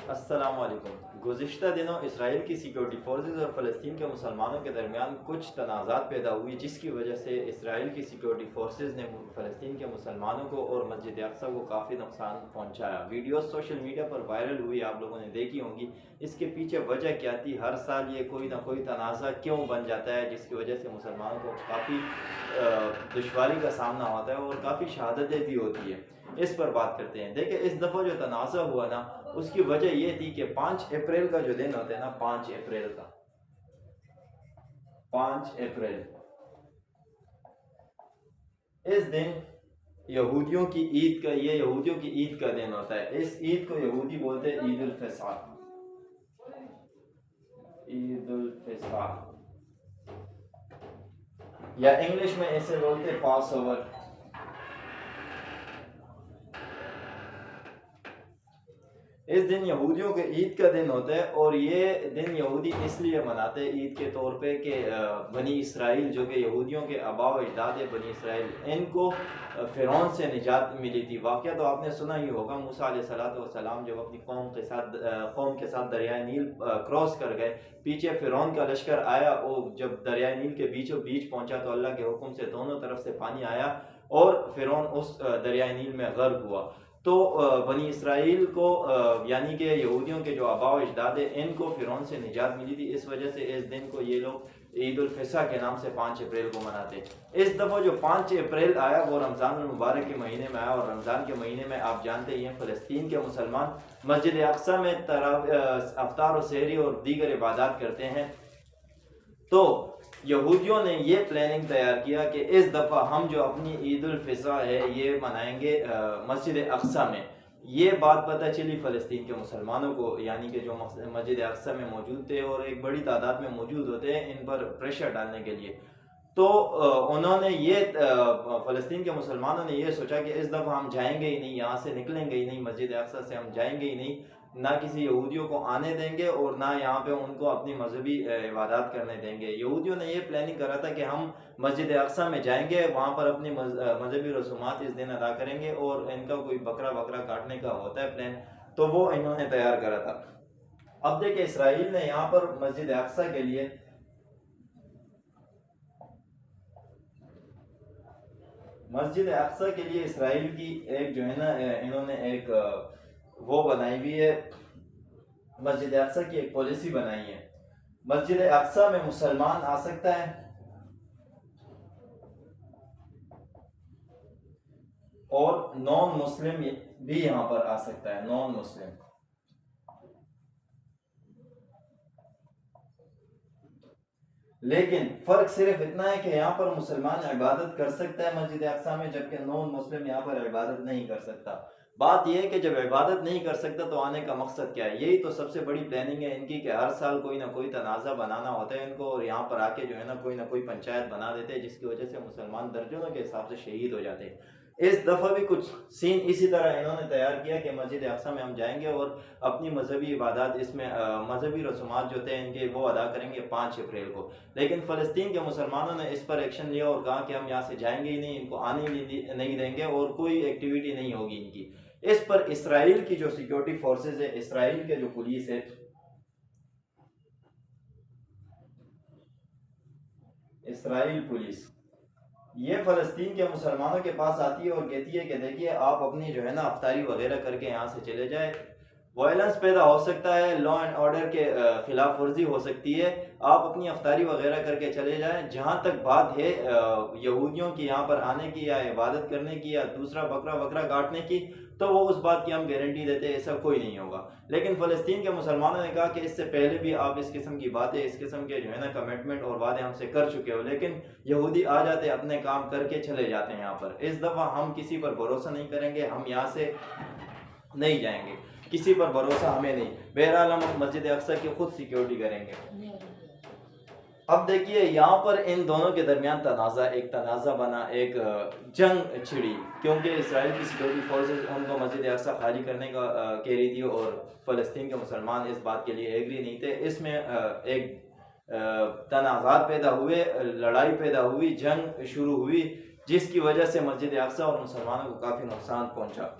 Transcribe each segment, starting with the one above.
अस्सलाम वालेकुम। गुज़िश्ता दिनों इसराइल की सिक्योरिटी फोर्सेस और फ़लस्तीन के मुसलमानों के दरमियान कुछ तनाज़ात पैदा हुई, जिसकी वजह से इसराइल की सिक्योरिटी फोर्सेस ने फ़लस्तीन के मुसलमानों को और मस्जिद अक़सा को काफ़ी नुकसान पहुंचाया। वीडियोस सोशल मीडिया पर वायरल हुई, आप लोगों ने देखी होंगी। इसके पीछे वजह क्या थी? हर साल ये कोई ना कोई तनाज़ा क्यों बन जाता है, जिसकी वजह से मुसलमानों को काफ़ी दुश्वारी का सामना होता है और काफ़ी शहादतें भी होती है। इस पर बात करते हैं। देखिए, इस दफ़ा जो तनाज़ा हुआ ना, उसकी वजह ये थी कि 5 अप्रैल का जो दिन होता है ना, 5 अप्रैल का, 5 अप्रैल, इस दिन यहूदियों की ईद का, ये यहूदियों की ईद का दिन होता है। इस ईद को यहूदी बोलते हैं ईद उल फिसा, ईद उल फिसा, या इंग्लिश में ऐसे बोलते हैं पास ओवर। इस दिन यहूदियों के ईद का दिन होता है और ये दिन यहूदी इसलिए मनाते हैं ईद के तौर पे कि बनी इसराइल, जो कि यहूदियों के आबा व अजदाद है, बनी इसराइल, इनको फ़िरौन से निजात मिली थी। वाक़या तो आपने सुना ही होगा, मूसा अलैहिस्सलाम जब अपनी कौम के साथ दरिया नील क्रॉस कर गए, पीछे फ़िरौन का लश्कर आया और जब दरिया नील के बीचों बीच पहुँचा तो अल्लाह के हुक्म से दोनों तरफ से पानी आया और फ़िरौन उस दरिया नील में गर्क हुआ। तो बनी इसराइल को, यानी कि यहूदियों के जो आबा व अजदाद है, इनको फ़िरौन से निजात मिली थी। इस वजह से इस दिन को ये लोग ईद उल फिसा के नाम से 5 अप्रैल को मनाते हैं। इस दफ़ा जो 5 अप्रैल आया वो रमज़ान मुबारक के महीने में आया और रमज़ान के महीने में आप जानते ही हैं, फ़लस्तीन के मुसलमान मस्जिद अक़सा में अफ्तार और सहरी और दीगर इबादत करते हैं। तो यहूदियों ने ये प्लानिंग तैयार किया कि इस दफ़ा हम जो अपनी ईद उल फिसा है ये मनाएंगे मस्जिद अक़सा में। ये बात पता चली फ़लस्तीन के मुसलमानों को, यानी कि जो मस्जिद अक़सा में मौजूद थे और एक बड़ी तादाद में मौजूद होते हैं इन पर प्रेशर डालने के लिए। तो उन्होंने ये फ़लस्तीन के मुसलमानों ने ये सोचा कि इस दफ़ा हम जाएंगे ही नहीं, यहाँ से निकलेंगे ही नहीं, मस्जिद अक़सा से हम जाएंगे ही नहीं, ना किसी यहूदियों को आने देंगे और ना यहाँ पे उनको अपनी मजहबी इबादत करने देंगे। यहूदियों ने ये प्लानिंग करा था कि हम मस्जिद अक़सा में जाएंगे, वहाँ पर अपनी मजहबी रसूमात इस दिन अदा करेंगे और इनका कोई बकरा वकरा काटने का होता है प्लान, तो वो इन्होंने तैयार करा था। अब देखिए, इसराइल ने यहाँ पर मस्जिद अक़सा के लिए इसराइल की एक जो है ना, इन्होंने एक वो बनाई हुई है, मस्जिद अक़सा की एक पॉलिसी बनाई है। मस्जिद अक़सा में मुसलमान आ सकता है और नॉन मुस्लिम भी यहाँ पर आ सकता है, नॉन मुस्लिम। लेकिन फर्क सिर्फ इतना है कि यहाँ पर मुसलमान इबादत कर सकता है मस्जिद अक़सा में, जबकि नॉन मुस्लिम यहाँ पर इबादत नहीं कर सकता। बात यह है कि जब इबादत नहीं कर सकता तो आने का मकसद क्या है? यही तो सबसे बड़ी प्लानिंग है इनकी कि हर साल कोई ना कोई तनाज़ा बनाना होता है इनको और यहाँ पर आके जो है ना कोई पंचायत बना देते हैं, जिसकी वजह से मुसलमान दर्जनों के हिसाब से शहीद हो जाते हैं। इस दफ़ा भी कुछ सीन इसी तरह इन्होंने तैयार किया कि मस्जिद अक़सा में हम जाएंगे और अपनी मजहबी इबादत, इसमें मजहबी रसूमात जो थे इनके, वो अदा करेंगे 5 अप्रैल को। लेकिन फ़लस्तीन के मुसलमानों ने इस पर एक्शन लिया और कहा कि हम यहाँ से जाएंगे ही नहीं, इनको आने ही नहीं देंगे और कोई एक्टिविटी नहीं होगी इनकी। इस पर इसराइल की जो सिक्योरिटी फोर्सेज है, इसराइल के जो पुलिस है, इसराइल पुलिस, ये फ़लस्तीन के मुसलमानों के पास आती है और कहती है कि देखिए, आप अपनी जो है ना अफ्तारी वगैरह करके यहाँ से चले जाए। वायलेंस पैदा हो सकता है, लॉ एंड ऑर्डर के खिलाफ वर्जी हो सकती है, आप अपनी अफ्तारी वगैरह करके चले जाएं। जहाँ तक बात है यहूदियों की यहाँ पर आने की या इबादत करने की या दूसरा बकरा वकरा काटने की, तो वो उस बात की हम गारंटी देते हैं ऐसा कोई नहीं होगा। लेकिन फ़लस्तीन के मुसलमानों ने कहा कि इससे पहले भी आप इस किस्म की बातें, इस किस्म के जो है ना कमिटमेंट और वादे हमसे कर चुके हो, लेकिन यहूदी आ जाते, अपने काम करके चले जाते हैं यहाँ पर। इस दफ़ा हम किसी पर भरोसा नहीं करेंगे, हम यहाँ से नहीं जाएंगे, किसी पर भरोसा हमें नहीं। बहरहाल हम मस्जिद अक़सा की खुद सिक्योरिटी करेंगे। अब देखिए, यहाँ पर इन दोनों के दरमियान एक तनाज़ा बना, एक जंग छिड़ी, क्योंकि इसराइल की सिक्योरिटी फोर्सेस उनको मस्जिद अक़सा खाली करने का कह रही थी और फ़लस्तीन के मुसलमान इस बात के लिए एग्री नहीं थे। इसमें एक तनाज़ात पैदा हुए, लड़ाई पैदा हुई, जंग शुरू हुई, जिसकी वजह से मस्जिद अक़सा और मुसलमानों को काफ़ी नुकसान पहुँचा।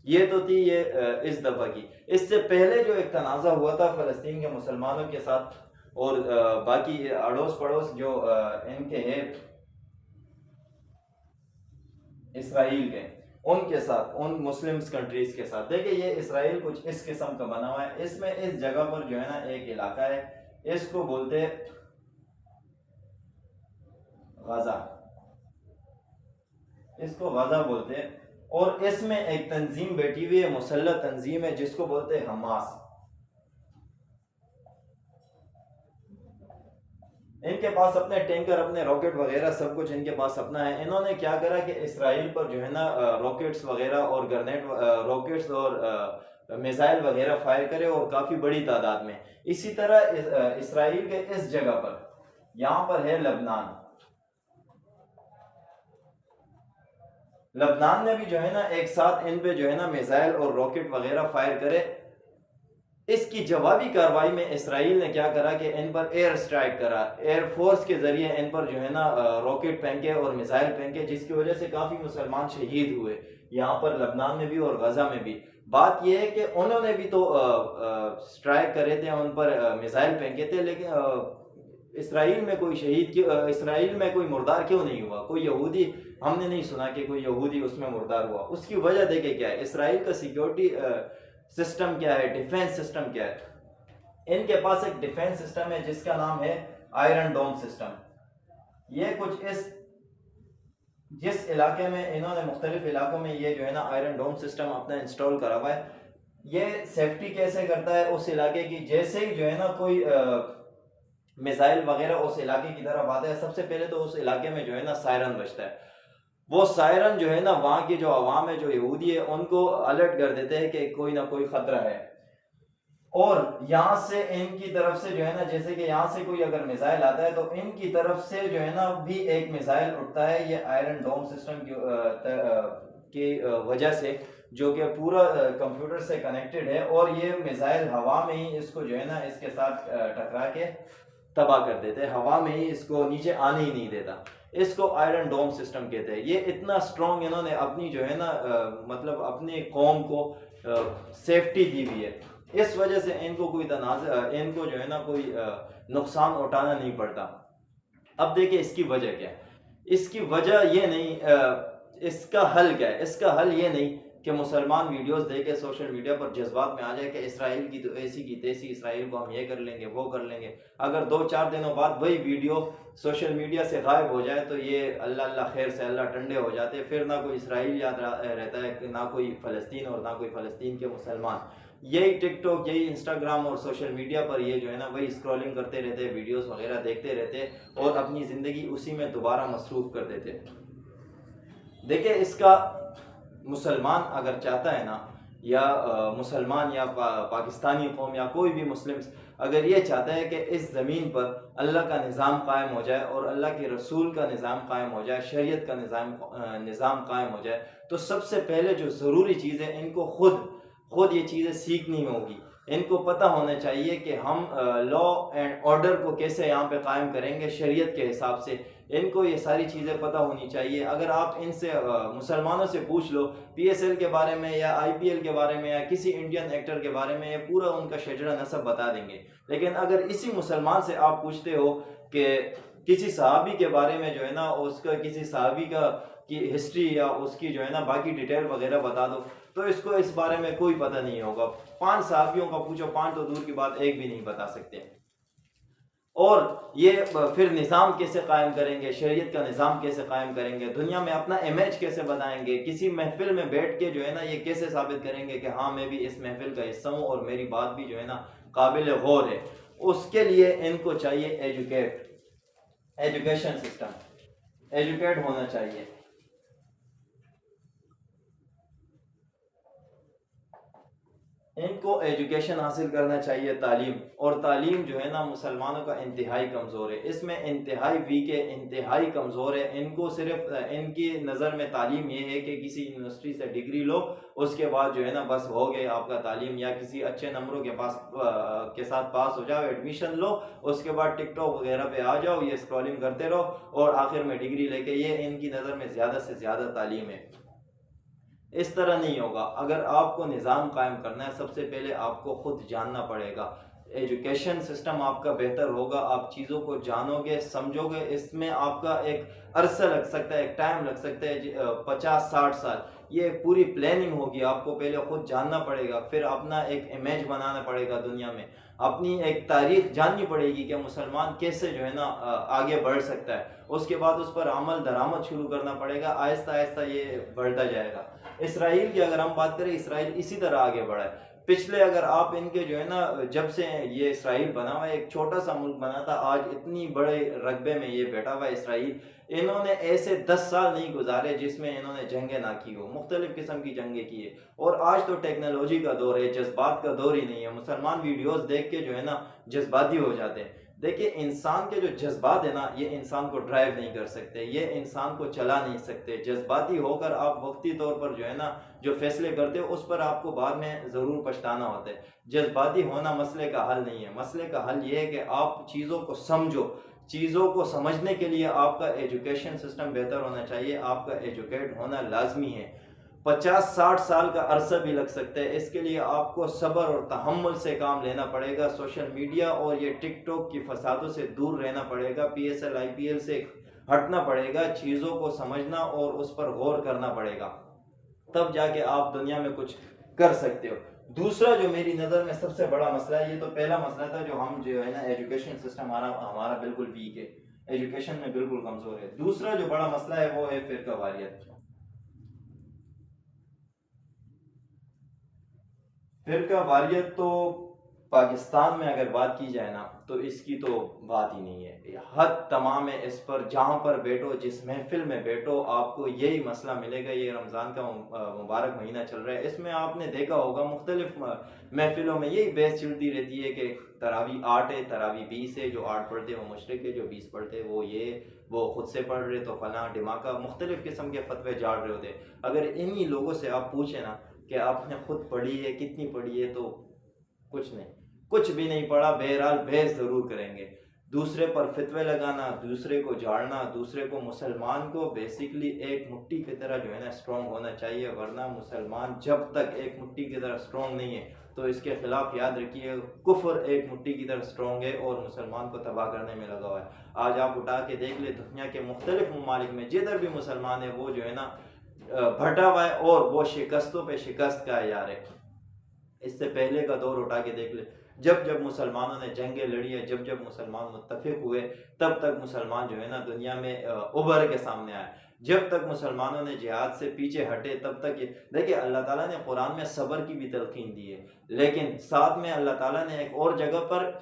ये तो थी ये इस दफ़ा की। इससे पहले जो एक तनाज़ा हुआ था फ़लस्तीन के मुसलमानों के साथ और बाकी अड़ोस पड़ोस जो इनके हैं इसराइल के, उनके साथ, उन मुस्लिम्स कंट्रीज के साथ। देखिए ये इसराइल कुछ इस किस्म का बना हुआ है। इसमें इस जगह पर जो है ना एक इलाका है, इसको बोलते गाजा, इसको गाजा बोलते हैं। और इसमें एक तंजीम बैठी हुई है, मुसल्लह तंजीम है, जिसको बोलते हैं हमास। इनके पास अपने टैंकर, अपने रॉकेट वगैरह सब कुछ इनके पास अपना है। इन्होंने क्या करा कि इसराइल पर जो है ना रॉकेट्स वगैरह और ग्रेनेड, रॉकेट्स और मिसाइल वगैरह फायर करे, और काफ़ी बड़ी तादाद में। इसी तरह इसराइल के इस जगह पर, यहाँ पर है लबनान, लबनान ने भी जो है ना एक साथ इन पे जो है ना मिसाइल और रॉकेट वगैरह फायर करे। इसकी जवाबी कार्रवाई में इसराइल ने क्या करा कि इन पर एयर स्ट्राइक करा, एयरफोर्स के जरिए इन पर जो है ना रॉकेट फेंके और मिसाइल फेंके, जिसकी वजह से काफ़ी मुसलमान शहीद हुए, यहाँ पर लबनान में भी और गजा में भी। बात यह है कि उन्होंने भी तो स्ट्राइक करे थे, उन पर मिसाइल फेंके थे, लेकिन इसराइल में कोई शहीद क्यों, इसराइल में कोई मुर्दार क्यों नहीं हुआ? कोई यहूदी हमने नहीं सुना कि कोई यहूदी उसमें मुर्दार हुआ। उसकी वजह देखे क्या है, इसराइल का सिक्योरिटी सिस्टम क्या है, डिफेंस सिस्टम क्या है। इनके पास एक डिफेंस सिस्टम है जिसका नाम है आयरन डोम सिस्टम। ये कुछ इस, जिस इलाके में इन्होंने मुख्तलिफ इलाकों में ये जो है ना आयरन डोम सिस्टम अपना इंस्टॉल करा हुआ है, ये सेफ्टी कैसे करता है उस इलाके की। जैसे ही जो है ना कोई मिसाइल वगैरह उस इलाके की तरफ आता है, सबसे पहले तो उस इलाके में जो है ना सायरन बजता है। वो सायरन जो है ना वहाँ की जो आवाम है, जो यहूदी है, उनको अलर्ट कर देते हैं कि कोई ना कोई खतरा है। और यहाँ से इनकी तरफ से जो है ना, जैसे कि यहाँ से कोई अगर मिसाइल आता है तो इनकी तरफ से जो है ना भी एक मिसाइल उठता है, ये आयरन डोम सिस्टम की वजह से, जो कि पूरा कंप्यूटर से कनेक्टेड है। और ये मिसाइल हवा में ही इसको जो है ना इसके साथ टकरा के तबाह कर देते हैं, हवा में ही इसको नीचे आने ही नहीं देता। इसको आयरन डोम सिस्टम कहते हैं। ये इतना स्ट्रॉन्ग इन्होंने अपनी जो है ना मतलब अपनी कौम को सेफ्टी दी हुई है। इस वजह से इनको कोई इनको जो है ना कोई नुकसान उठाना नहीं पड़ता। अब देखिए इसकी वजह क्या है। इसकी वजह ये नहीं, इसका हल क्या है। इसका हल ये नहीं कि मुसलमान वीडियोस देखे सोशल मीडिया पर जज्बात में आ जाए कि इसराइल की तो ऐसी की तैसी, इसराइल को हम ये कर लेंगे, वो कर लेंगे। अगर 2-4 दिनों बाद वही वीडियो सोशल मीडिया से गायब हो जाए तो ये अल्लाह अल्लाह खैर से अल्लाह टंडे हो जाते, फिर ना कोई इसराइल याद रहता है, ना कोई फ़लस्तीन और ना कोई फ़लस्तीन के मुसलमान। यही टिकटॉक, यही इंस्टाग्राम और सोशल मीडिया पर ये जो है ना वही स्क्रॉलिंग करते रहते, वीडियोस वगैरह देखते रहते और अपनी ज़िंदगी उसी में दोबारा मसरूफ़ कर देते। देखिए इसका मुसलमान अगर चाहता है ना, या मुसलमान या पाकिस्तानी कौम या कोई भी मुस्लिम्स अगर ये चाहता है कि इस ज़मीन पर अल्लाह का निज़ाम कायम हो जाए और अल्लाह के रसूल का निज़ाम कायम हो जाए, शरीयत का निज़ाम कायम हो जाए, तो सबसे पहले जो ज़रूरी चीज़ है, इनको खुद ये चीज़ें सीखनी होगी। इनको पता होना चाहिए कि हम लॉ एंड ऑर्डर को कैसे यहाँ पे कायम करेंगे शरीयत के हिसाब से। इनको ये सारी चीज़ें पता होनी चाहिए। अगर आप इनसे मुसलमानों से पूछ लो PSL के बारे में या IPL के बारे में या किसी इंडियन एक्टर के बारे में, ये पूरा उनका शजरा नसब बता देंगे। लेकिन अगर इसी मुसलमान से आप पूछते हो कि किसी सहाबी के बारे में जो है ना, उसका किसी सहाबी की हिस्ट्री या उसकी जो है ना बाकी डिटेल वगैरह बता दो, तो इसको इस बारे में कोई पता नहीं होगा। 5 सहाबियों का पूछो, 5 तो दूर की बात, एक भी नहीं बता सकते। और ये फिर निज़ाम कैसे कायम करेंगे, शरीयत का निज़ाम कैसे कायम करेंगे, दुनिया में अपना इमेज कैसे बनाएंगे, किसी महफिल में बैठ के जो है ना ये कैसे साबित करेंगे कि हाँ मैं भी इस महफिल का हिस्सा हूँ और मेरी बात भी जो है ना काबिल गौर है। उसके लिए इनको चाहिए एजुकेशन सिस्टम, एजुकेट होना चाहिए। इनको एजुकेशन हासिल करना चाहिए, तालीम। और तालीम जो है ना मुसलमानों का इंतहाई कमज़ोर है, इसमें इंतहाई वीक है, इंतहाई कमज़ोर है। इनको सिर्फ इनकी नज़र में तालीम ये है कि किसी यूनिवर्सिटी से डिग्री लो, उसके बाद जो है ना बस हो गए आपका तालीम, या किसी अच्छे नंबरों के साथ पास हो जाओ, एडमिशन लो, उसके बाद टिकटॉक वगैरह पे आ जाओ, ये स्क्रॉलिंग करते रहो और आखिर में डिग्री लेके, ये इनकी नज़र में ज़्यादा से ज़्यादा तालीम है। इस तरह नहीं होगा। अगर आपको निज़ाम कायम करना है, सबसे पहले आपको खुद जानना पड़ेगा। एजुकेशन सिस्टम आपका बेहतर होगा, आप चीज़ों को जानोगे, समझोगे, इसमें आपका एक अरसा लग सकता है, एक टाइम लग सकता है 50-60 साल। ये एक पूरी प्लानिंग होगी, आपको पहले खुद जानना पड़ेगा, फिर अपना एक इमेज बनाना पड़ेगा दुनिया में, अपनी एक तारीख जाननी पड़ेगी कि मुसलमान कैसे जो है ना आगे बढ़ सकता है। उसके बाद उस पर अमल दरामद शुरू करना पड़ेगा, आहिस्ता आहिस्ता ये बढ़ता जाएगा। इसराइल की अगर हम बात करें, इसराइल इसी तरह आगे बढ़ा है। पिछले अगर आप इनके जो है ना, जब से ये इसराइल बना हुआ है, एक छोटा सा मुल्क बना था, आज इतनी बड़े रकबे में ये बैठा हुआ है इसराइल। इन्होंने ऐसे 10 साल नहीं गुजारे जिसमें इन्होंने जंगें ना की हो, मुख्तलिफ किस्म की जंगें की है। और आज तो टेक्नोलॉजी का दौर है, जज्बात का दौर ही नहीं है। मुसलमान वीडियोस देख के जो है ना जज्बाती हो जाते हैं। देखिए, इंसान के जो जज्बात है ना, ये इंसान को ड्राइव नहीं कर सकते, ये इंसान को चला नहीं सकते। जज्बाती होकर आप वक्ती तौर पर जो है ना जो फैसले करते हो, उस पर आपको बाद में ज़रूर पछताना होता है। जज्बाती होना मसले का हल नहीं है। मसले का हल ये है कि आप चीज़ों को समझो। चीज़ों को समझने के लिए आपका एजुकेशन सिस्टम बेहतर होना चाहिए, आपका एजुकेट होना लाजमी है। 50-60 साल का अरसा भी लग सकता है। इसके लिए आपको सब्र और तहम्मुल से काम लेना पड़ेगा। सोशल मीडिया और ये टिकटॉक की फसादों से दूर रहना पड़ेगा, पीएसएल आईपीएल से हटना पड़ेगा, चीज़ों को समझना और उस पर गौर करना पड़ेगा, तब जाके आप दुनिया में कुछ कर सकते हो। दूसरा जो मेरी नज़र में सबसे बड़ा मसला है, ये तो पहला मसला था जो हम जो है ना एजुकेशन सिस्टम हमारा हमारा बिल्कुल वीक है, एजुकेशन में बिल्कुल कमज़ोर है। दूसरा जो बड़ा मसला है वो है फिरका वारियत। फिरका वारियत तो पाकिस्तान में अगर बात की जाए ना, तो इसकी तो बात ही नहीं है। हद तमाम है इस पर। जहाँ पर बैठो, जिस महफिल में बैठो, आपको यही मसला मिलेगा। ये रमज़ान का मुबारक महीना चल रहा है, इसमें आपने देखा होगा मुख्तलिफ महफिलों में यही बहस चलती रहती है कि तरावी 8 है, तरावी 20 है, जो 8 पढ़ते वो मुशरिक है, जो 20 पढ़ते वो ये, वो खुद से पढ़ रहे तो फलां ढिमाका, मुख्तलिफ किस्म के फतवे झाड़ रहे होते। अगर इन्हीं लोगों से आप पूछें ना कि आपने खुद पढ़ी है, कितनी पढ़ी है, तो कुछ नहीं, कुछ भी नहीं पढ़ा। बहरहाल बहस ज़रूर करेंगे। दूसरे पर फितवे लगाना, दूसरे को झाड़ना, दूसरे को, मुसलमान को बेसिकली एक मुट्ठी की तरह जो है ना स्ट्रॉन्ग होना चाहिए, वरना मुसलमान जब तक एक मुट्ठी की तरह स्ट्रॉन्ग नहीं है, तो इसके खिलाफ याद रखिए, कुफ्र एक मुट्ठी की तरह स्ट्रॉन्ग है और मुसलमान को तबाह करने में लगा हुआ है। आज आप उठा के देख ले, दुनिया के मुख्तलिफ ममालिक में जिधर भी मुसलमान है, वो जो है ना भटा हुआ है और वो शिकस्तों पे शिकस्त का यार है। इससे पहले का दौर उठा के देख ले, जब जब मुसलमानों ने जंगें लड़ी है, जब जब मुसलमान मुत्तफिक हुए, तब तक मुसलमान जो है ना दुनिया में उभर के सामने आए। जब तक मुसलमानों ने जिहाद से पीछे हटे, तब तक ये देखिए, अल्लाह ताला ने कुरान में सब्र की भी तलकीन दी है, लेकिन साथ में अल्लाह ताला ने एक और जगह पर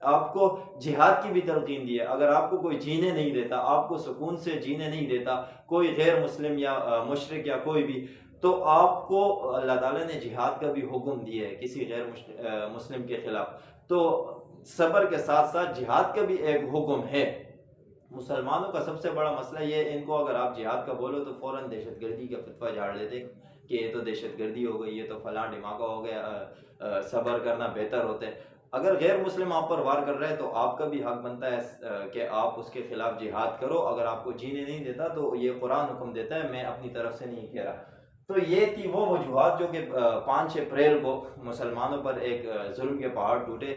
आपको जिहाद की भी तलकीन दी है। अगर आपको कोई जीने नहीं देता, आपको सुकून से जीने नहीं देता, कोई गैर मुस्लिम या मुशरिक या कोई भी, तो आपको अल्लाह ताला ने जिहाद का भी हुक्म दिया है किसी गैर मुस्लिम के खिलाफ। तो सब्र के साथ साथ जिहाद का भी एक हुक्म है। मुसलमानों का सबसे बड़ा मसला ये है, इनको अगर आप जिहाद का बोलो तो फ़ौरन दहशतगर्दी का फतवा झाड़ देते कि ये तो दहशतगर्दी हो गई, ये तो फलां ढिमाका हो गया, सब्र करना बेहतर होता है। अगर गैर मुस्लिम आप पर वार कर रहा है, तो आपका भी हक बनता है कि आप उसके खिलाफ जिहाद करो। अगर आपको जीने नहीं देता, तो ये कुरान हुक्म देता है, मैं अपनी तरफ से नहीं कह रहा। तो ये थी वो वजूहत जो कि 5 अप्रैल को मुसलमानों पर एक जुल्म के पहाड़ टूटे।